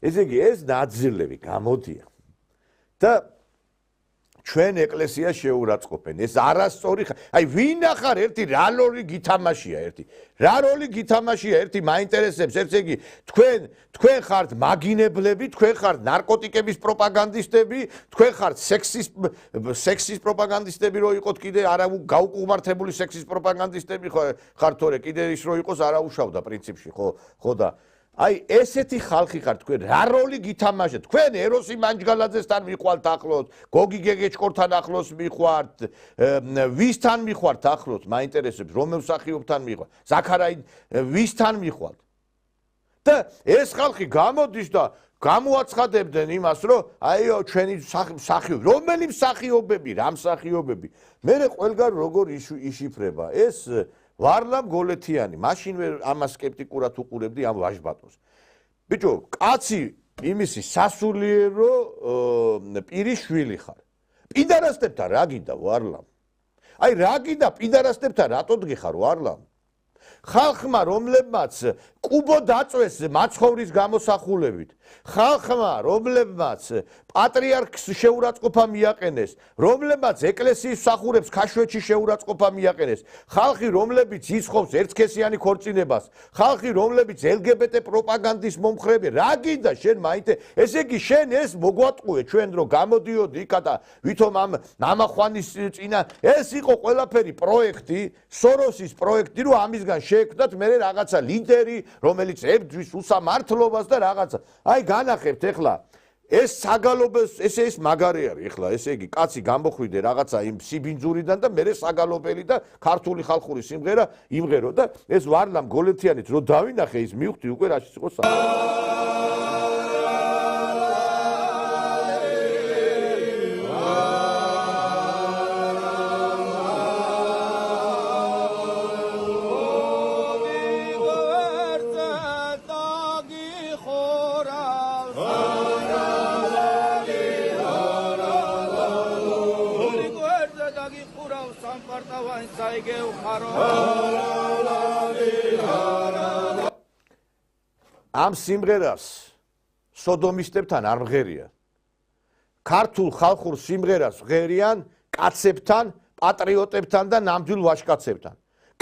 ესე იგი ეს ნაძილები გამოდიან და ჩვენ ეკლესიას შეურაცხყოფენ. ეს არასწორი აი ვინ ახარ ერთი რა როლი გითამაშია ერთი. რა როლი გითამაშია ერთი მაინტერესებს ესე იგი თქვენ ხართ მაგინებლები, თქვენ ხართ ნარკოტიკების პროპაგანდისტები, თქვენ ხართ სექსის პროპაგანდისტები რო იყოთ კიდე არა გაუკუღმართებული სექსის პროპაგანდისტები ხართ თორე კიდე ის რო იყოს არაუშავდა პრინციპში ხო და აი ესეთი ხალხი ხარ თქვენ რა როლი გითამაშეთ თქვენ ეროსი მანჯგალაძესთან მიხვალთ ახლოს გოგი გეგეჭკორთან ახლოს მიხვალთ ვისთან მიხვალთ ახლოს მაინტერესებს რომელ მსახიობთან მიხვალთ ზაქარაი ვისთან მიხვალთ და ეს ხალხი გამოდის და გამოაცხადებდნენ იმას რომ აიო ჩვენი მსახიობი რომელი მსახიობები რა მსახიობები მე ყველგან როგორ იშიფრება ეს ვარლამ გოლეთიანი მაშინ ვერ ამას სკეპტიკურად უყურებდი ამ ვაჟბატონს ბიჭო კაცი იმისი სასულიერო პირის შვილი ხარ პიდარასტებთან რა გინდა ვარლამ აი რა გინდა პიდარასტებთან რატო დგიხარ ვარლამ ხალხმა რომლებმაც კუბო დაწვეს მაცხოვრის გამოსახულებით ხალხმა რომლებმაც პატრიარქს შეურაცხყოფა მიაყენეს რომლებმაც ეკლესიის მსახურებს ქაშვეთში შეურაცხყოფა მიაყენეს ხალხი რომლებიც იცხოვს ერთსქესიანი ქორწინებას ხალხი რომლებიც LGBT პროპაგანდის მომხრეები რა გინდა შენ მაინტერესებს ესე იგი შენ ეს მოგვატყუე ჩვენ რომ გამოდიოდი იქა და ვითომ ამ ნამახვანის წინა ეს იყო ყველაფერი პროექტი სოროსის პროექტი რომ ამისგან შეექმნათ მე რაღაცა ლიდერი რომელიც ებძვის უსამართლობას და რაღაცა აი განახებთ ეხლა ეს საგალობელს ესე ის მაგარი არის ეხლა ესე იგი კაცი გამოხვიდე რაღაცა იმ სიბინძურიდან და მე საგალობელი და ქართული ხალხური სიმღერა იმღერო და ეს ვარლამ გოლეთიანიც რო დავინახე ის მივხვდი უკვე რაშიც იყო ამ სიმღერას სოდომისტებთან არ მღერიან ქართულ ხალხურ სიმღერას მღერიან კაცებთან პატრიოტებთან და ნამდვილ ვაჟკაცებთან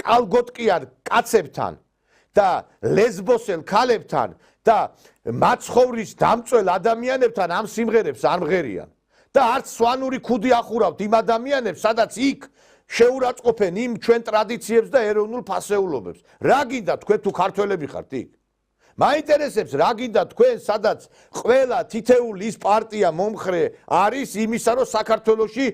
კალგოტკიან კაცებთან და ლესბოსელ ქალებთან და მაცხოვრის დამწველ ადამიანებთან ამ სიმღერებს არ მღერიან და არც სვანური ქუდი ახურავთ იმ ადამიანებს სადაც იქ შეურაცხყოფენ იმ ჩვენ ტრადიციებს და ეროვნულ ფასეულობებს რა გინდა თქვენ თუ ქართველები ხართ იქ მაინტერესებს რა გინდა თქვენ სადაც ყველა თითეული ის პარტია მომხრე არის იმისა რომ საქართველოში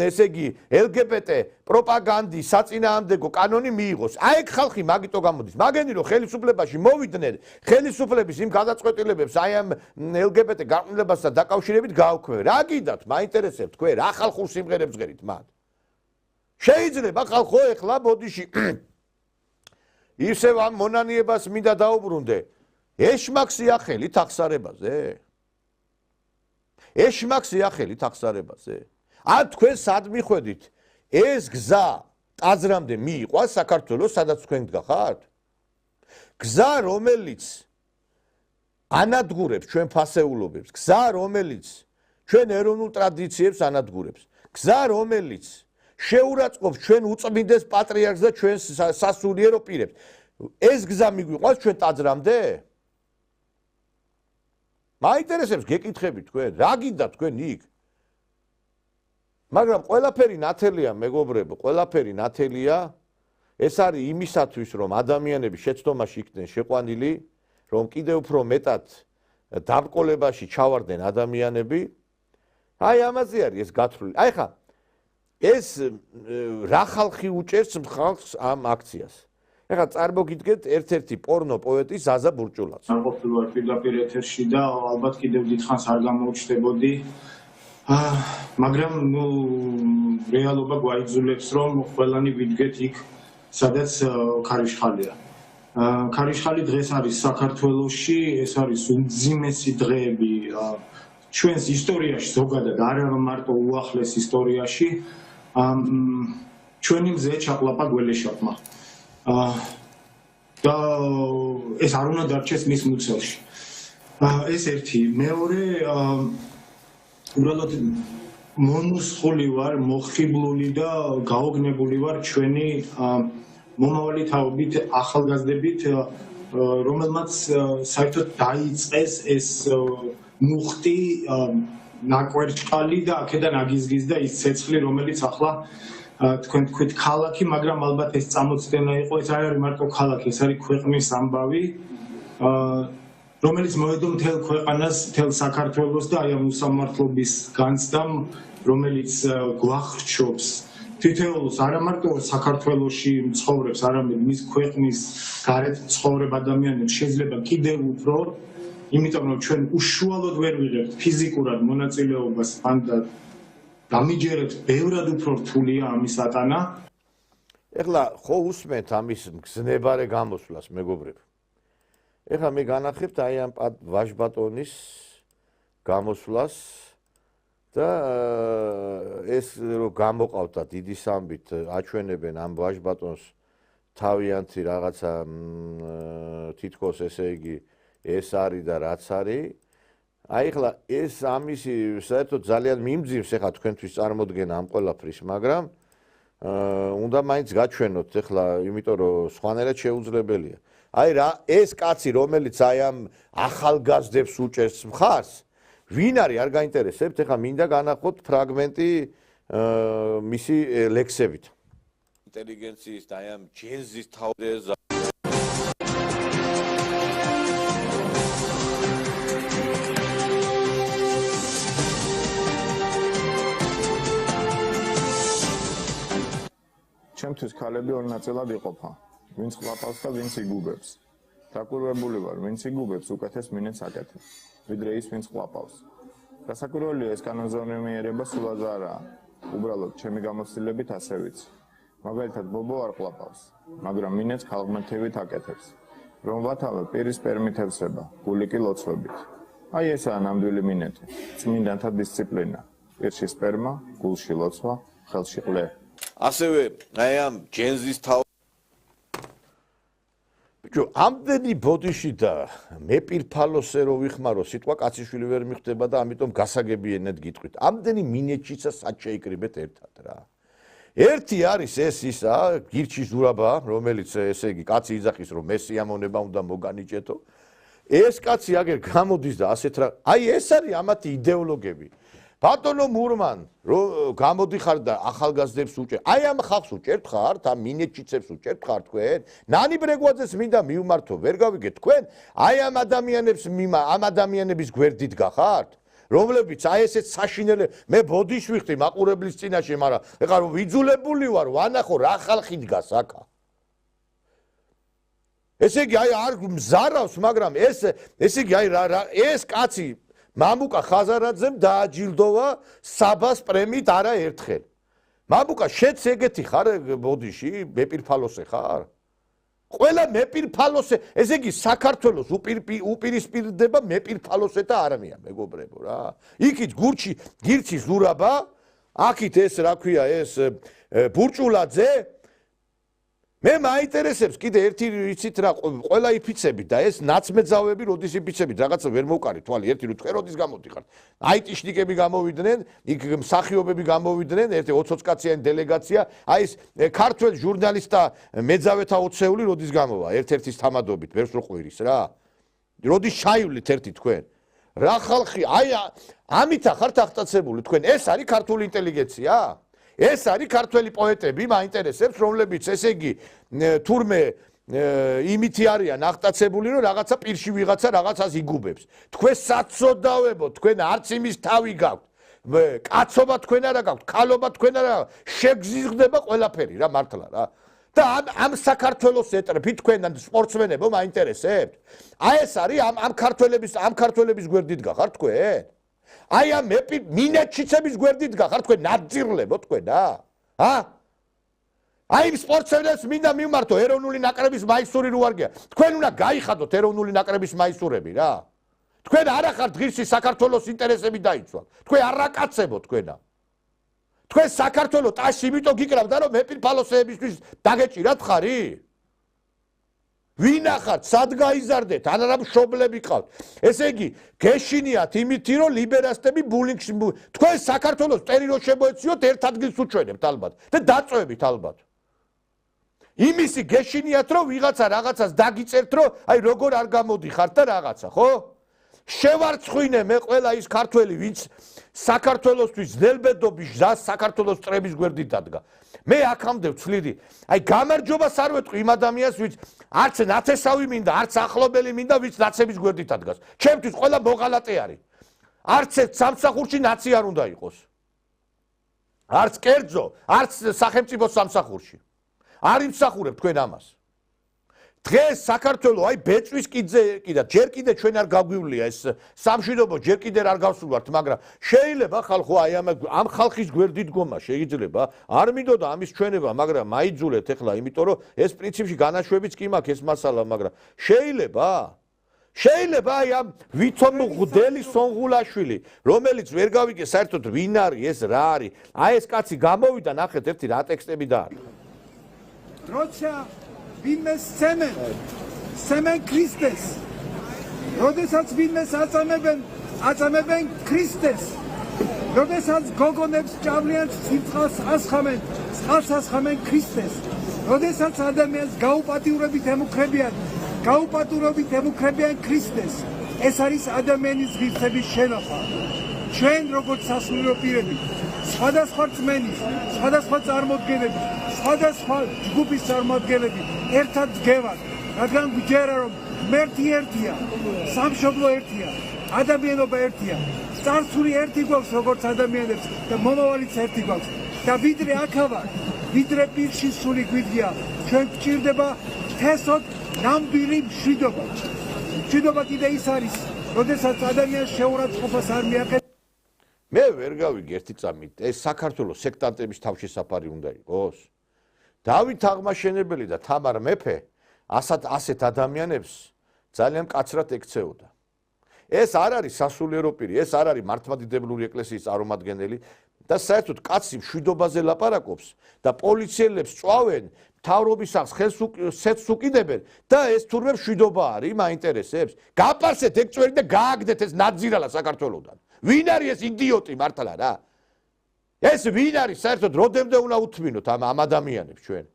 ესე იგი LGBT პროპაგანდის საწინააღმდეგო კანონი მიიღოს აი ეგ ხალხი მაგიტო გამოდის მაგენი რომ ხელისუფლებაში მოვიდნენ ხელისუფლების იმ გადაწყვეტილებებს აი ამ LGBT გარყვნილებასთან დაკავშირებით გავქვენ რა გინდათ მაინტერესებს თქვენ რა ხალხურ სიმღერებს ღერით მათ შეიძლება ხალხო ეხლა ბოდიში ისევ ამ მონანიებას მინდა დაუბრუნდე ეშმაკსი ახელით აღსარებაზე ეშმაკსი ახელით აღსარებაზე ან თქვენ სად მიხვედით ეს გზა ტაძრამდე მიიყვა საქართველოს სადაც თქვენ გახართ გზა რომელიც ანადგურებს ჩვენ ფასეულობებს გზა რომელიც ჩვენ ეროვნულ ტრადიციებს ანადგურებს გზა რომელიც შეურაცხყოფს ჩვენ უწმინდეს პატრიარქს და ჩვენ სასულიერო პირებს ეს გზა მიგვიყვანს ჩვენ ტაძრამდე მაინტერესებს გეკითხები თქვენ რა გინდა თქვენ იქ მაგრამ ყველაფერი ნათელია მეგობრებო ყველაფერი ნათელია ეს არის იმისათვის რომ ადამიანები შეცდომაში იქნენ შეყვანილი რომ კიდევ უფრო მეტად დაბრკოლებაში ჩავარდნენ ადამიანები აი ამაზე არის ეს გათვლილი აი ხა ეს რა ხალხი უჭერს ხალხს ამ აქციას ეხლა წარმოგიდგენთ ერთ-ერთი პორნო პოეტი ზაზა ბურჭულაძე არ ყოფილი ვარ პირდაპირ ეთერში და ალბათ კიდევ დიდხანს არ გამოუჩნდებოდი მაგრამ ნუ რეალობა გვაიძულებს რომ ყველანი ვიდგეთ იქ სადაც ქარიშხალია ქარიშხალი დღეს არის საქართველოში ეს არის უმძიმესი დღეები ჩვენს ისტორიაში ზოგადად არა მარტო უახლეს ისტორიაში ჩვენი მზე ჩაყლაპა გველეშაპმა და ეს არ უნდა დარჩეს მის მუცელში ეს ერთი, მეორე უბრალოდ მონუსხული ვარ, მოხიბლული და გაოგნებული ვარ ჩვენი მომავალი თაობით, ახალგაზრდებით, რომელმაც საერთოდ დაიწყეს ეს მუხტი, ნაკვერჭკალი და აქედან აგიზგის და ის ცეცხლი, რომელიც ახლა თქვენ თქვით ქალაქი, მაგრამ ალბათ ეს წამოწდენა იყო, ეს არ არის მარტო ქალაქი, ეს არის ქვეყნის ამბავი, რომელიც მოედო მთელ ქვეყანას, მთელ საქართველოს და აი ამ უსამართლობის განცდამ, რომელიც გვახრჩობს თითოეულს არა მარტო საქართველოში მცხოვრებს, არამედ მის ქვეყნის გარეთ მცხოვრებ ადამიანებს შეიძლება კიდევ უფრო, იმიტომ რომ ჩვენ უშუალოდ ვერ ვიღებთ ფიზიკურად მონაწილეობას ან და დამიჯერებთ ბევრად უფრო რთულია ამის ატანა. ეხლა ხო უსმენთ ამის მგზნებარე გამოსვლას, მეგობრებო. ეხლა მე განახებთ აი ამ ვაჟბატონის გამოსვლას და ეს რომ გამოყავთ და დიდი სამბით აჩვენებენ ამ ვაჟბატონს თავიანთი რაღაცა თითქოს ესე იგი ეს არის და რაც არის. აი ახლა ეს ამისი საერთოდ ძალიან მიმძიმს ახლა თქვენთვის წარმოდგენა ამ ყველაფრის, მაგრამ უნდა მაინც გაჩვენოთ ახლა, იმიტომ რომ სხვანაირად შეუძლებელია. აი რა ეს კაცი რომელიც აი ამ ახალგაზრდებს უჭერს მხარს, ვინ არის არ გაინტერესებთ, ახლა მინდა განახოთ ფრაგმენტი მისი ლექსებით. ინტელიგენციის და აი ამ ჯენზის თავდაზე ჩემთვის ქალები ორ ნაწილად იყოფა. ვინც ყლაპავს და ვინც იგუბებს. დაკვირვებული ვარ, ვინც იგუბებს, უკეთეს მინებს აკეთებს, ვიდრე ის, ვინც ყლაპავს. დასაკვირველია ეს კანონზომიერება სულაც არაა. უბრალოდ ჩემი გამოცდილებით ასე ვიცი. მაგალითად, ბობო არ ყლაპავს, მაგრამ მინებს ქალღმერთებით აკეთებს. რომ ვათავე პირის პერმიტებსება, გული კი ლოცვებით. აი ესაა ნამდვილი მინეთი, წმინდანთა დისციპლინა. პირში სპერმა, გულში ლოცვა, ხელში ყლე. ასევე აი ამ ჯენზის ბიჭო, ამდენი ბოდიში და მეპირფალოსე რო ვიხმარო, სიტყვა კაციშვილი ვერ მიხვდება და ამიტომ გასაგებიენად გიტყვით. ამდენი მინეჩიცა სად შეიკრიბეთ ერთად რა. ერთი არის ეს ისა, გირჩი ზურაბა, რომელიც ესე იგი კაცი იძახის რომ მე სიამონება უნდა მოგანიჭეთო. ეს კაცი აგერ გამოდის და ასეთ რა, აი ეს არის ამათი იდეოლოგები. ბატონო მურმან, რომ გამოდიხარ და ახალგაზრდებს უჭერ. აი ამ ხალხს უჭერთ ხართ, ამ მინეჩიცებს უჭერთ ხართ თქვენ? ნანი ბრეგვაძეს მინდა მივმართო, ვერ გავიგეთ თქვენ? აი ამ ადამიანებს ამ ადამიანების გვერდით გახართ? რომლებიც აი ესეთ საშინელე მე ბოდიშ ვიხდი მაყურებლის წინაშე, მაგრამ ეხლა რომ ვიძულებული ვარ, ვანახო რა ხალხი დგას აქა. ესე იგი აი არ მზარავს, მაგრამ ესე იგი აი ეს კაცი მამუკა ხაზარაძემ დააჯილდოვა საბას პრემიით არაერთხელ. მამუკა შეც ეგეთი ხარ ბოდიში, მეპირფალოსე ხარ? ყველა მეპირფალოსე, ესე იგი საქართველოს უპირისპირდება მეპირფალოსეთა არმია, მეგობრებო რა. იქით გირჩი ზურაბა, აქით ეს რა ქვია ეს ბურჭულაძე. მე მაინტერესებს კიდე ერთი იცით რა, ყველა იფიცებით და ეს ნაცმეძავები როდის იფიცებით, რაღაცა ვერ მოვკარით თვალი, ერთი რომ თქვენ როდის გამოდიხართ. აიტიშნიკები გამოვიდნენ, იქ მსახიობები გამოვიდნენ, ერთი 20 კაციანი დელეგაცია, აი ეს ქართველ ჟურნალისტთა მეძავეთა ოცეული როდის გამოვა, ერთ-ერთის თამადობით, ვერს რო ყვირის რა. როდის ჩაივლით ერთი თქვენ? რა ხალხი, აი ამით ახართ აღტაცებული თქვენ, ეს არის ქართული ინტელიგენცია? ეს არის ქართველი პოეტები, მაინტერესებს, რომლებიც ესე იგი თურმე იმითი არიან აღტაცებული, რომ რაღაცა პირში ვიღაცა რაღაცას იგუბებს. თქვენ საწოდავებო, თქვენ არც იმის თავი გაქვთ. კაცობა თქვენ არა გაქვთ, ქალობა თქვენ არა გაქვთ. შეგზიზღდება ყველაფერი რა მართლა რა. და ამ საქართველოს ეტრფით თქვენ სპორტსმენებო მაინტერესებთ. აი ეს არის ამ ქართველების გვერდით გახართ თქვენ? აი ამ მინეჩიცების გვერდით გახართ თქვენ ნაძირლებო თქვენა? აი სპორტსმენებს მინდა მივმართო ეროვნული ნაკრების მაისური რო არ გია. თქვენ უნდა გაიხადოთ ეროვნული ნაკრების მაისურები რა. თქვენ არა ხართ ღირსი საქართველოს ინტერესები დაიცვა. თქვენ არაკაცებო თქვენა. თქვენ საქართველოს ტაში იმიტომ გიკრავდა რომ მეპირფალოსეებისთვის დაგეჭირათ ხარი? ვინ ახართ, სად გაიზარდეთ, ან რა მშობლები ყავთ. ესე იგი, გეშინიათ იმითი, რომ ლიბერასტები ბულინგში თქვენ საქართველოს ტერი რო შემოეციოთ, ერთ ადგილს უჩვენებთ ალბათ და დაწვევით ალბათ. იმისი გეშინიათ, რომ ვიღაცა რაღაცას დაგიწერთ, რომ აი როგორ არ გამოდიხართ და რაღაცა, ხო? შევარცხვინე მე ყველა ის ქართველი, ვინც საქართველოსთვის ძნელბედობის ჟას საქართველოს წრების გვერდით დადგა. მე აქამდე ვცლიდი, აი გამარჯვებას არ ვეტყვი იმ ადამიანს, ვინც არც ნათესავი მინდა, არც ახლობელი მინდა, ვინც ნაცების გვერდით ადგას. ჩემთვის ყველა მოღალატე არის. არც ერთ სამსახურში ნაცი არ უნდა იყოს. არც კერძო, არც სახელმწიფო სამსახურში. არ იმსახურებ თქვენ ამას. დღეს საქართველოს აი ბეწვის კიდე ჯერ კიდე ჩვენ არ გაგვივლია ეს სამშვიდობო ჯერ კიდე არ გავსულვართ, მაგრამ შეიძლება ხალხო აი ამ ხალხის გვერდით გომა შეიძლება არ მინდოდა ამის ჩვენება, მაგრამ მაიძულეთ ეხლა, იმიტომ რომ ეს პრინციპში განაშვებიც კი მაქვს ეს მასალა, მაგრამ შეიძლება აი ამ ვითომ ღდელი სონღულაშვილი, რომელიც ვერ გავიგე საერთოდ ვინ არის ეს რა არის, აი ეს კაცი გამოვიდა, ნახეთ ერთი რა ტექსტები დაარქვა. როცა ვინმე სცემენ ქრისტეს, როდესაც ვინმეს აწამებენ ქრისტეს, როდესაც გოგონებს ჭავლიან სიწყალს ასხამენ ქრისტეს, როდესაც ადამიანს გაუპატიურებით ემუქრებიან ქრისტეს, ეს არის ადამიანის ღირსების შენახვა. ჩვენ როგორც სასულიერო პირები, სხვადასხვა რწმენის, სხვადასხვა წარმოდგენების, სხვადასხვა ჯგუფის წარმოდგენები ერთად ვდგევართ, რადგან გვიჯერა რომ ღმერთი ერთია, სამშობლო ერთია, ადამიანობა ერთია, წარსული ერთი გვაქვს როგორც ადამიანებს და მომავალიც ერთი გვაქვს და ვიდრე აქავარ, ვიდრე პირში სული გვიდგია, ჩვენ გვჭირდება თესოთ ნამდვილი მშვიდობა. მშვიდობა კიდე ის არის, როდესაც ადამიანს შეურაცხყოფას არ მიაყენებს. მე ვერ გავიგე ერთი წამით, ეს საქართველოს სექტანტების თავშესაფარი უნდა იყოს. დავით აღმაშენებელი და თამარ მეფე ასეთ ადამიანებს ძალიან მკაცრად ექცეოდა. ეს არ არის სასულიერო პირი, ეს არ არის მართლმადიდებლური ეკლესიის წარმომადგენელი და საერთოდ კაცი მშვიდობაზე ლაპარაკობს და პოლიციელებს წვავენ, მთავრობისას ხელს უკიდებენ და ეს თურმე მშვიდობა არის, მაინტერესებს. გაპარსეთ ეგ წვერი და გააგდეთ ეს ნაძირალა საქართველოსთან. ვინ არის ეს იდიოტი მართლა რა? ეს ვინ არის საერთოდ როდემდე უნდა უთმინოთ ამ ადამიანებს ჩვენ?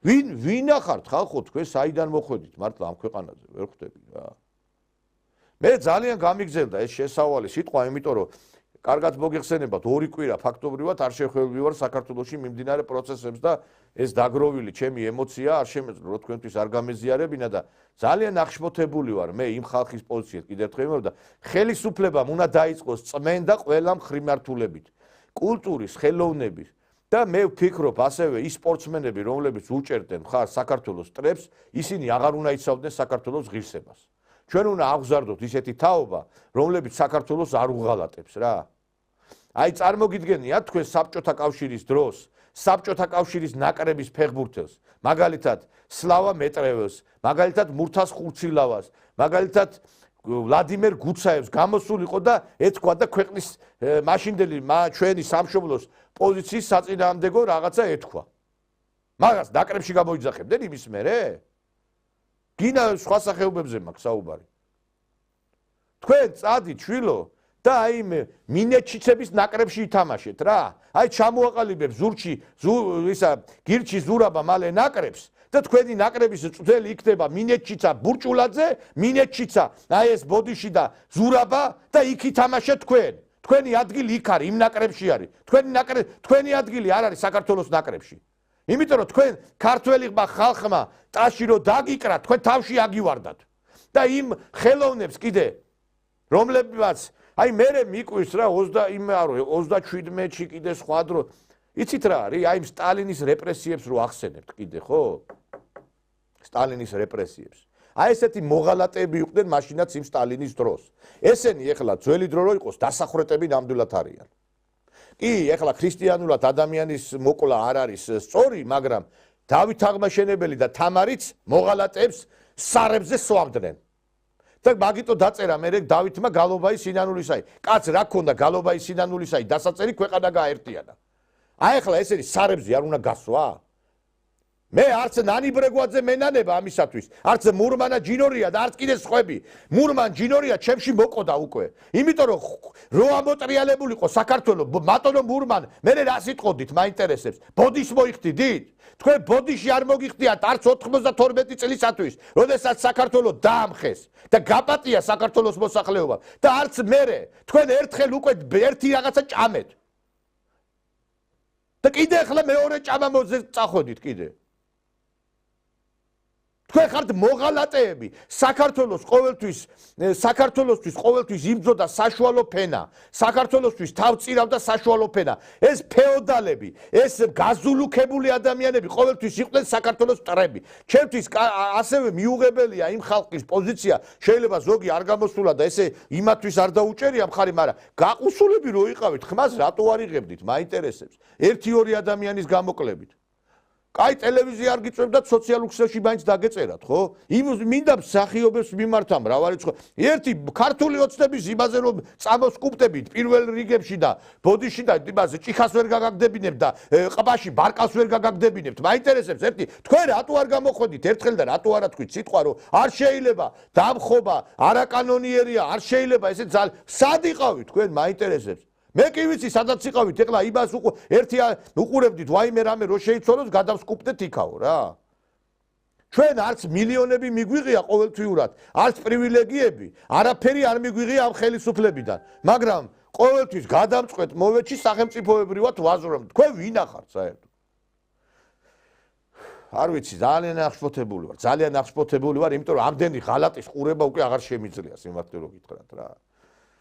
ვინ ახართ ხალხო თქვენ საიდან მოხვედით მართლა ამ ქვეყანაზე ვერ ხვდები რა. მე ძალიან გამიგზელდა ეს შესავალი სიტყვა, იმიტომ რომ კარგად მოგიხსენებათ, 2 კვირა ფაქტობრივად არ შეხვედრი ვარ საქართველოში მიმდინარე პროცესებს და ეს დაგროვილი ჩემი ემოცია არ შემეძლო რომ თქვენთვის არ გამეზიარებინა და ძალიან აღშფოთებული ვარ მე იმ ხალხის პოზიციით კიდევ ერთხელ და ხელისუფლებამ უნდა დაიწყოს წმენდა ყველა მხრივმართულებით, კულტურის, ხელოვნების და მე ვფიქრობ ასევე ის სპორტსმენები, რომლებიც უჭერდნენ მხარს საქართველოს წრებს, ისინი აღარ უნდა იცავდნენ საქართველოს ღირსებას. ჩვენ უნდა აღვზარდოთ ისეთი თაობა, რომლებიც საქართველოს არ უღალატებს რა. აი წარმოგიდგენიათ თქვენ საბჭოთა კავშირის დროს, საბჭოთა კავშირის ნაკრების ფეხბურთელს, მაგალითად სლავა მეტრეველს, მაგალითად მურთას ხურცილავას, მაგალითად ვლადიმერ გუცაევს გამოსულიყო და ეთქვა და ქვეყნის მაშინდელი ჩვენი სამშობლოს პოზიციის საწინააღმდეგო რაღაცა ეთქვა. მაგას ნაკრებში გამოიძახებდნენ იმის მერე? გინა სხვა სახეობებზე მაქვს საუბარი. თქვენ წადით შვილო და აი მინეჩიცების ნაკრებში ითამაშეთ რა. აი ჩამოაყალიბებს გირჩი ზურაბა მალე ნაკრებს და თქვენი ნაკრების წვდელი იქნება მინეჩიცა ბურჭულაძე, მინეჩიცა აი ეს ბოდიში და ზურაბა და იქ ითამაშეთ თქვენ. თქვენი ადგილი იქ არის, იმ ნაკრებში არის. თქვენი ადგილი არ არის საქართველოს ნაკრებში. იმიტომ რომ თქვენ ქართველი ხალხმა ტაში რო დაგიკრათ, თქვენ თავში აგივარდათ. და იმ ხელოვნებს კიდე რომლებიც აი მე მიკვირს რა 37-ში კიდე სხვა დრო. იცით რა არის? აი სტალინის რეპრესიებს რო ახსენებთ კიდე, ხო? სტალინის რეპრესიებს. აი ესეთი მოღალატეები იყვნენ მაშინაც იმ სტალინის დროს. ესენი ეხლა ძველი დრო რო იყოს დასახრეტები ნამდვილად არიან. კი, ეხლა ქრისტიანულად ადამიანის მოკლა არ არის სწორი, მაგრამ დავით აღმაშენებელი და თამარიც მოღალატეებს სარებზე სვამდნენ. და მაგიტო დაწერა მე დავითმა გალობაი სინანულისაი. კაც რა ქონდა გალობაი სინანულისაი დასაწერი ქვეყანა გააერთიანა. აი ეხლა ესენი სარებზე არ უნდა გასვა? მე არც ნანი ბრეგვაძე მენანება ამისათვის, არც მურმანა ჯინორია და არც კიდე სხვები. მურმან ჯინორია ჩემში მოკოდა უკვე. იმიტომ რომ რო ამოტრიალებულიყო საქართველოს, ბატონო მურმან, მე რა სიტყოდით, მაინტერესებს. ბოდიშს მოიხდიდით? თქვენ ბოდიში არ მოგიხდიათ არც 92 წლისათვის, როდესაც საქართველოს დაამხეს და გაპატია საქართველოს მოსახლეობა და არც მერე თქვენ ერთხელ უკვე ერთი რაღაცა ჭამეთ. და კიდე ახლა მეორე ჭამა მოწახვედით კიდე. თქვენ ხართ მოღალატეები, საქართველოსთვის ყოველთვის იბრძოდა საშუალო ფენა, საქართველოსთვის თავწირავდა საშუალო ფენა. ეს ფეოდალები, ეს გაზულუქებული ადამიანები ყოველთვის იყვნენ საქართველოს მტრები. ჩემთვის ასევე მიუღებელია იმ ხალხის პოზიცია, შეიძლება ზოგი არ გამოსულა და ესე იმათვის არ დაუჭერია მხარი, მაგრამ გაყუსულები რო იყავით, ხმას რატო არ იღებდით, მაინტერესებს. 1-2 ადამიანის გამოკლებით. კაი ტელევიზია არ გიწევდათ სოციალურ ქსელში მაინც დაგეწერათ, ხო? მინდა მსახიობებს მიმართა მრავალი სხვა. ერთი ქართული ოცნების იმაზე რომ წამოსკუპტებით პირველ რიგებში და ბოდიში და იმაზე ჭიხას ვერ გაგაგდებინებთ და ყბაში ბარკას ვერ გაგაგდებინებთ. მაინტერესებს ერთი თქვენ რატო არ გამოხვედით ერთხელ და რატო არა თქვით სიტყვა რომ არ შეიძლება დამხობა, არაკანონიერია, არ შეიძლება ესე სად იყავით თქვენ მაინტერესებს. მე კი ვიცი სადაც იყავით ეხლა იმას ერთი უყურებდით ვაიმე რამე რო შეიცვალოს გადავსკუპდეთ იქაო რა ჩვენ არც მილიონები მიგვიღია ყოველთვიურად არც პრივილეგიები არაფერი არ მიგვიღია ამ ხელისუფლებიდან მაგრამ ყოველთვის გადამწყვეტ მოვეჩი სახელმწიფოებრივად ვაზრობთ თქვენ ვინ ახართ საერთოდ არ ვიცი ძალიან აღშფოთებული ვარ იმიტომ რომ ამდენი ღალატის ყურება უკვე აღარ შემიძლია სიმართლე რომ გითხრათ რა